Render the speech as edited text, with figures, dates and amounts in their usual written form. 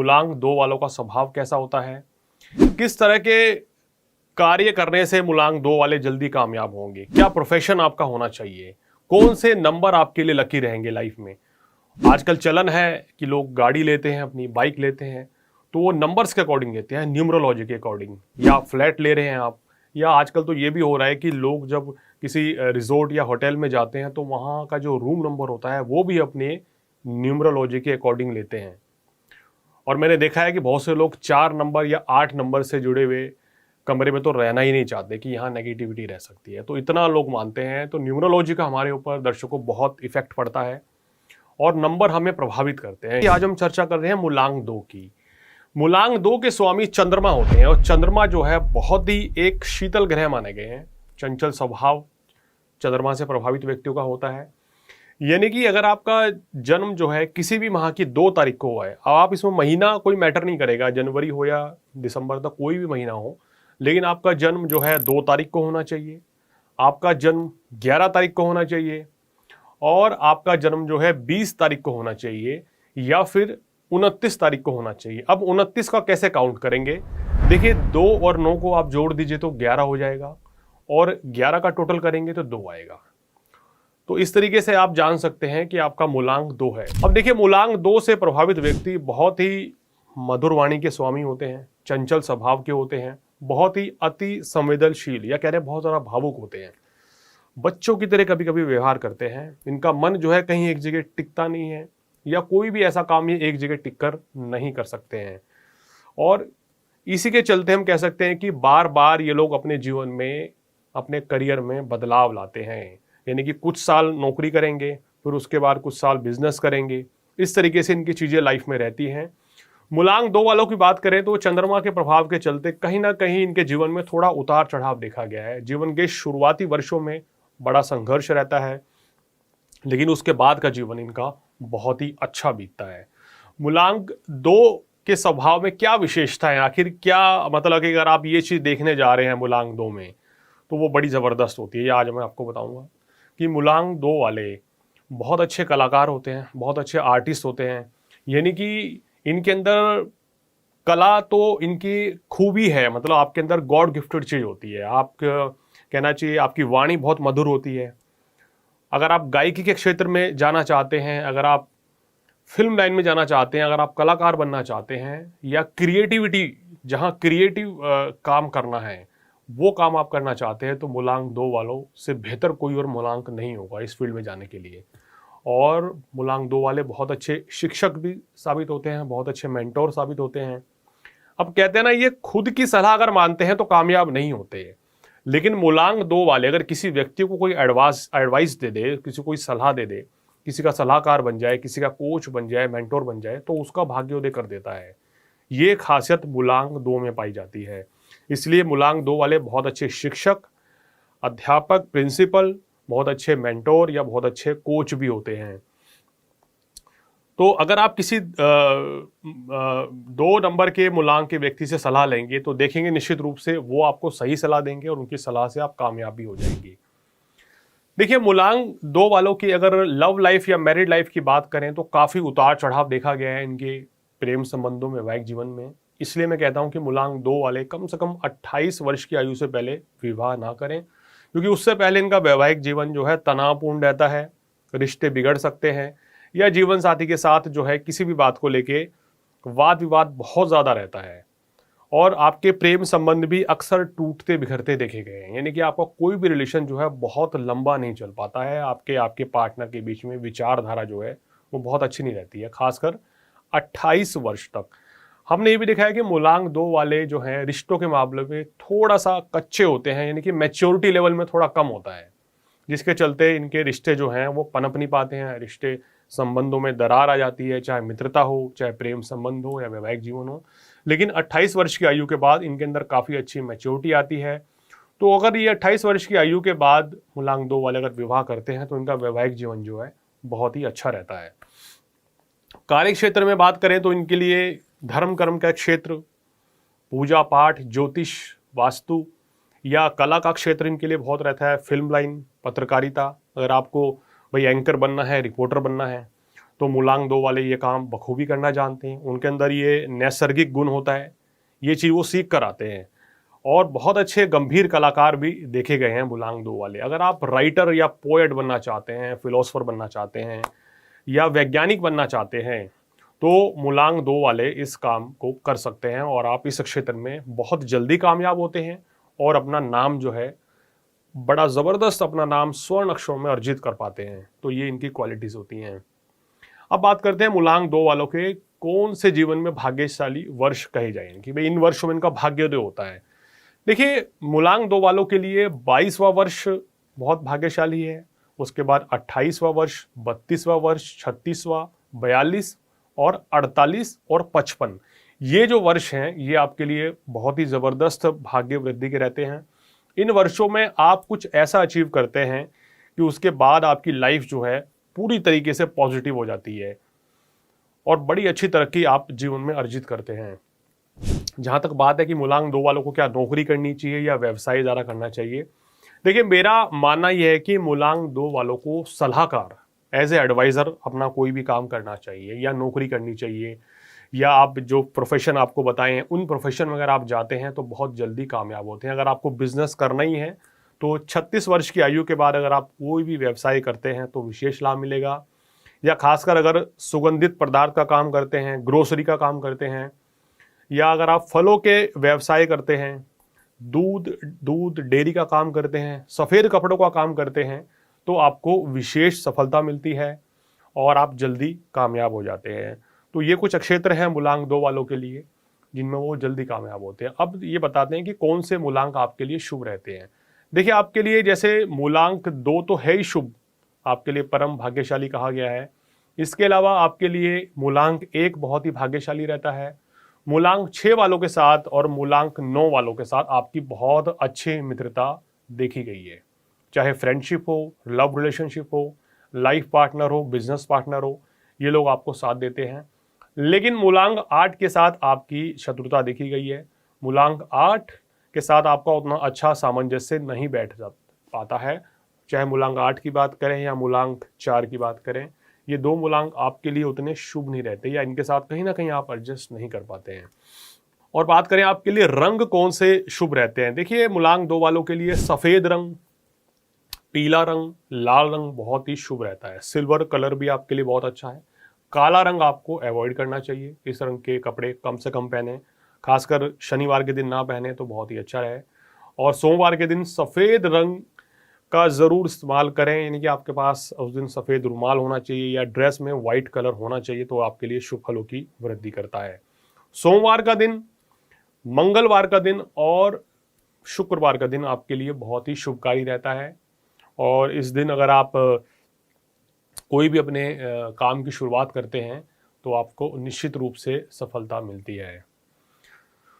मूलांक 2 वालों का स्वभाव कैसा होता है, किस तरह के कार्य करने से मूलांक 2 वाले जल्दी कामयाब होंगे, क्या प्रोफेशन आपका होना चाहिए, कौन से नंबर आपके लिए लकी रहेंगे लाइफ में। आजकल चलन है कि लोग गाड़ी लेते हैं, अपनी बाइक लेते हैं, तो वो नंबर्स के अकॉर्डिंग लेते हैं, न्यूमरोलॉजी के अकॉर्डिंग। या फ्लैट ले रहे हैं आप, या आजकल तो ये भी हो रहा है कि लोग जब किसी रिजोर्ट या होटल में जाते हैं तो वहाँ का जो रूम नंबर होता है वो भी अपने न्यूमरोलॉजी के अकॉर्डिंग लेते हैं। और मैंने देखा है कि बहुत से लोग 4 नंबर या 8 नंबर से जुड़े हुए कमरे में तो रहना ही नहीं चाहते कि यहाँ नेगेटिविटी रह सकती है, तो इतना लोग मानते हैं। तो न्यूमरोलॉजी का हमारे ऊपर दर्शकों बहुत इफेक्ट पड़ता है और नंबर हमें प्रभावित करते हैं। आज हम चर्चा कर रहे हैं मूलांक 2 की। मूलांक 2 के स्वामी चंद्रमा होते हैं और चंद्रमा जो है बहुत ही एक शीतल ग्रह माने गए हैं। चंचल स्वभाव चंद्रमा से प्रभावित व्यक्तियों का होता है। यानी कि अगर आपका जन्म जो है किसी भी माह की 2 तारीख को हुआ है, अब आप इसमें महीना कोई मैटर नहीं करेगा, जनवरी हो या दिसंबर तक कोई भी महीना हो, लेकिन आपका जन्म जो है 2 तारीख को होना चाहिए, आपका जन्म 11 तारीख को होना चाहिए और आपका जन्म जो है 20 तारीख को होना चाहिए या फिर 29 तारीख को होना चाहिए। अब 29 का कैसे काउंट करेंगे? देखिए 2 और 9 को आप जोड़ दीजिए तो 11 हो जाएगा और 11 का टोटल करेंगे तो 2 आएगा। तो इस तरीके से आप जान सकते हैं कि आपका मूलांक 2 है। अब देखिए मूलांक 2 से प्रभावित व्यक्ति बहुत ही मधुर वाणी के स्वामी होते हैं, चंचल स्वभाव के होते हैं, बहुत ही अति संवेदनशील या कह रहे बहुत ज़्यादा भावुक होते हैं, बच्चों की तरह कभी कभी व्यवहार करते हैं। इनका मन जो है कहीं एक जगह टिकता नहीं है या कोई भी ऐसा काम ये एक जगह टिक कर नहीं कर सकते हैं। और इसी के चलते हम कह सकते हैं कि बार बार ये लोग अपने जीवन में, अपने करियर में बदलाव लाते हैं। यानी कि कुछ साल नौकरी करेंगे, फिर उसके बाद कुछ साल बिजनेस करेंगे, इस तरीके से इनकी चीज़ें लाइफ में रहती हैं। मूलांक 2 वालों की बात करें तो चंद्रमा के प्रभाव के चलते कहीं ना कहीं इनके जीवन में थोड़ा उतार चढ़ाव देखा गया है। जीवन के शुरुआती वर्षों में बड़ा संघर्ष रहता है, लेकिन उसके बाद का जीवन इनका बहुत ही अच्छा बीतता है। मूलांक 2 के स्वभाव में क्या विशेषता है, आखिर क्या मतलब कि अगर आप ये चीज़ देखने जा रहे हैं मूलांक 2 में तो वो बड़ी ज़बरदस्त होती है। ये आज मैं आपको बताऊंगा कि मूलांक 2 वाले बहुत अच्छे कलाकार होते हैं, बहुत अच्छे आर्टिस्ट होते हैं। यानी कि इनके अंदर कला तो इनकी खूबी है, मतलब आपके अंदर गॉड गिफ्टेड चीज़ होती है। आप कहना चाहिए आपकी वाणी बहुत मधुर होती है। अगर आप गायकी के क्षेत्र में जाना चाहते हैं, अगर आप फिल्म लाइन में जाना चाहते हैं, अगर आप कलाकार बनना चाहते हैं या क्रिएटिविटी, जहां क्रिएटिव काम करना है वो काम आप करना चाहते हैं, तो मूलांक 2 वालों से बेहतर कोई और मूलांक नहीं होगा इस फील्ड में जाने के लिए। और मूलांक 2 वाले बहुत अच्छे शिक्षक भी साबित होते हैं, बहुत अच्छे मेंटोर साबित होते हैं। अब कहते हैं ना, ये खुद की सलाह अगर मानते हैं तो कामयाब नहीं होते, लेकिन मूलांक 2 वाले अगर किसी व्यक्ति को कोई एडवाइस दे दे, किसी को कोई सलाह दे दे, किसी का सलाहकार बन जाए, किसी का कोच बन जाए, मेंटोर बन जाए, तो उसका भाग्योदय कर देता है। ये खासियत मूलांक 2 में पाई जाती है। इसलिए मूलांक 2 वाले बहुत अच्छे शिक्षक, अध्यापक, प्रिंसिपल, बहुत अच्छे मेंटोर या बहुत अच्छे कोच भी होते हैं। तो अगर आप किसी 2 नंबर के मूलांक के व्यक्ति से सलाह लेंगे तो देखेंगे निश्चित रूप से वो आपको सही सलाह देंगे और उनकी सलाह से आप कामयाब भी हो जाएंगे। देखिए मूलांक 2 वालों की अगर लव लाइफ या मैरिड लाइफ की बात करें तो काफ़ी उतार चढ़ाव देखा गया है इनके प्रेम संबंधों में, वैवाहिक जीवन में। इसलिए मैं कहता हूं कि मूलांक 2 वाले कम से कम 28 वर्ष की आयु से पहले विवाह ना करें, क्योंकि उससे पहले इनका वैवाहिक जीवन जो है तनावपूर्ण रहता है, रिश्ते बिगड़ सकते हैं या जीवन साथी के साथ जो है किसी भी बात को लेके वाद विवाद बहुत ज़्यादा रहता है और आपके प्रेम संबंध भी अक्सर टूटते बिखरते देखे गए हैं। यानी कि आपका कोई भी रिलेशन जो है बहुत लंबा नहीं चल पाता है। आपके पार्टनर के बीच में विचारधारा जो है वो बहुत अच्छी नहीं रहती है, खासकर 28 वर्ष तक। हमने ये भी देखा है कि मूलांक 2 वाले जो हैं रिश्तों के मामले में थोड़ा सा कच्चे होते हैं, यानी कि मैच्योरिटी लेवल में थोड़ा कम होता है, जिसके चलते इनके रिश्ते जो हैं वो पनप नहीं पाते हैं। रिश्ते संबंधों में दरार आ जाती है, चाहे मित्रता हो, चाहे प्रेम संबंध हो या वैवाहिक जीवन हो। लेकिन 28 वर्ष की आयु के बाद इनके अंदर काफ़ी अच्छी मैच्योरिटी आती है। तो अगर ये 28 वर्ष की आयु के बाद मूलांक 2 वाले अगर विवाह करते हैं तो इनका वैवाहिक जीवन जो है बहुत ही अच्छा रहता है। कार्य क्षेत्र में बात करें तो इनके लिए धर्म कर्म का क्षेत्र, पूजा पाठ, ज्योतिष, वास्तु या कला का क्षेत्र इनके लिए बहुत रहता है। फिल्म लाइन, पत्रकारिता, अगर आपको भाई एंकर बनना है, रिपोर्टर बनना है, तो मूलांक 2 वाले ये काम बखूबी करना जानते हैं। उनके अंदर ये नैसर्गिक गुण होता है, ये चीज़ वो सीख कर आते हैं। और बहुत अच्छे गंभीर कलाकार भी देखे गए हैं मूलांक 2 वाले। अगर आप राइटर या पोएट बनना चाहते हैं, फिलोसोफर बनना चाहते हैं या वैज्ञानिक बनना चाहते हैं, तो मूलांक 2 वाले इस काम को कर सकते हैं और आप इस क्षेत्र में बहुत जल्दी कामयाब होते हैं और अपना नाम जो है बड़ा ज़बरदस्त, अपना नाम स्वर्ण अक्षरों में अर्जित कर पाते हैं। तो ये इनकी क्वालिटीज़ होती हैं। अब बात करते हैं मूलांक 2 वालों के कौन से जीवन में भाग्यशाली वर्ष कहे जाएं कि भाई इन वर्षों में इनका भाग्योदय होता है। देखिए, मूलांक 2 वालों के लिए 22वां वर्ष बहुत भाग्यशाली है, उसके बाद 28वां वर्ष, 32वां वर्ष, 36वां, 42 और 48 और 55, ये जो वर्ष हैं ये आपके लिए बहुत ही ज़बरदस्त भाग्य वृद्धि के रहते हैं। इन वर्षों में आप कुछ ऐसा अचीव करते हैं कि उसके बाद आपकी लाइफ जो है पूरी तरीके से पॉजिटिव हो जाती है और बड़ी अच्छी तरक्की आप जीवन में अर्जित करते हैं। जहाँ तक बात है कि मूलांक 2 वालों को क्या नौकरी करनी चाहिए या व्यवसाय ज़्यादा करना चाहिए, देखिए मेरा मानना यह है कि मूलांक 2 वालों को सलाहकार, एज ए एडवाइज़र अपना कोई भी काम करना चाहिए या नौकरी करनी चाहिए, या आप जो प्रोफेशन आपको बताए हैं उन प्रोफेशन में अगर आप जाते हैं तो बहुत जल्दी कामयाब होते हैं। अगर आपको बिजनेस करना ही है तो 36 वर्ष की आयु के बाद अगर आप कोई भी व्यवसाय करते हैं तो विशेष लाभ मिलेगा। या खासकर अगर सुगंधित पदार्थ का काम करते हैं, ग्रोसरी का काम करते हैं, या अगर आप फलों के व्यवसाय करते हैं, दूध डेयरी का काम करते हैं, सफ़ेद कपड़ों का काम करते हैं, तो आपको विशेष सफलता मिलती है और आप जल्दी कामयाब हो जाते हैं। तो ये कुछ क्षेत्र हैं मूलांक 2 वालों के लिए जिनमें वो जल्दी कामयाब होते हैं। अब ये बताते हैं कि कौन से मूलांक आपके लिए शुभ रहते हैं। देखिए, आपके लिए जैसे मूलांक 2 तो है ही शुभ, आपके लिए परम भाग्यशाली कहा गया है। इसके अलावा आपके लिए मूलांक 1 बहुत ही भाग्यशाली रहता है। मूलांक 6 वालों के साथ और मूलांक 9 वालों के साथ आपकी बहुत अच्छी मित्रता देखी गई है, चाहे फ्रेंडशिप हो, लव रिलेशनशिप हो, लाइफ पार्टनर हो, बिजनेस पार्टनर हो, ये लोग आपको साथ देते हैं। लेकिन मूलांक 8 के साथ आपकी शत्रुता देखी गई है। मूलांक 8 के साथ आपका उतना अच्छा सामंजस्य नहीं बैठ पाता है, चाहे मूलांक 8 की बात करें या मूलांक 4 की बात करें। ये 2 मूलांक आपके लिए उतने शुभ नहीं रहते या इनके साथ कहीं ना कहीं आप एडजस्ट नहीं कर पाते हैं। और बात करें आपके लिए रंग कौन से शुभ रहते हैं, देखिए मूलांक 2 वालों के लिए सफ़ेद रंग, पीला रंग, लाल रंग बहुत ही शुभ रहता है। सिल्वर कलर भी आपके लिए बहुत अच्छा है। काला रंग आपको अवॉइड करना चाहिए, इस रंग के कपड़े कम से कम पहने, खासकर शनिवार के दिन ना पहने तो बहुत ही अच्छा रहे। और सोमवार के दिन सफ़ेद रंग का ज़रूर इस्तेमाल करें, यानी कि आपके पास उस दिन सफ़ेद रुमाल होना चाहिए या ड्रेस में वाइट कलर होना चाहिए, तो आपके लिए शुभ फलों की वृद्धि करता है। सोमवार का दिन, मंगलवार का दिन और शुक्रवार का दिन आपके लिए बहुत ही शुभकारी रहता है। और इस दिन अगर आप कोई भी अपने काम की शुरुआत करते हैं तो आपको निश्चित रूप से सफलता मिलती है।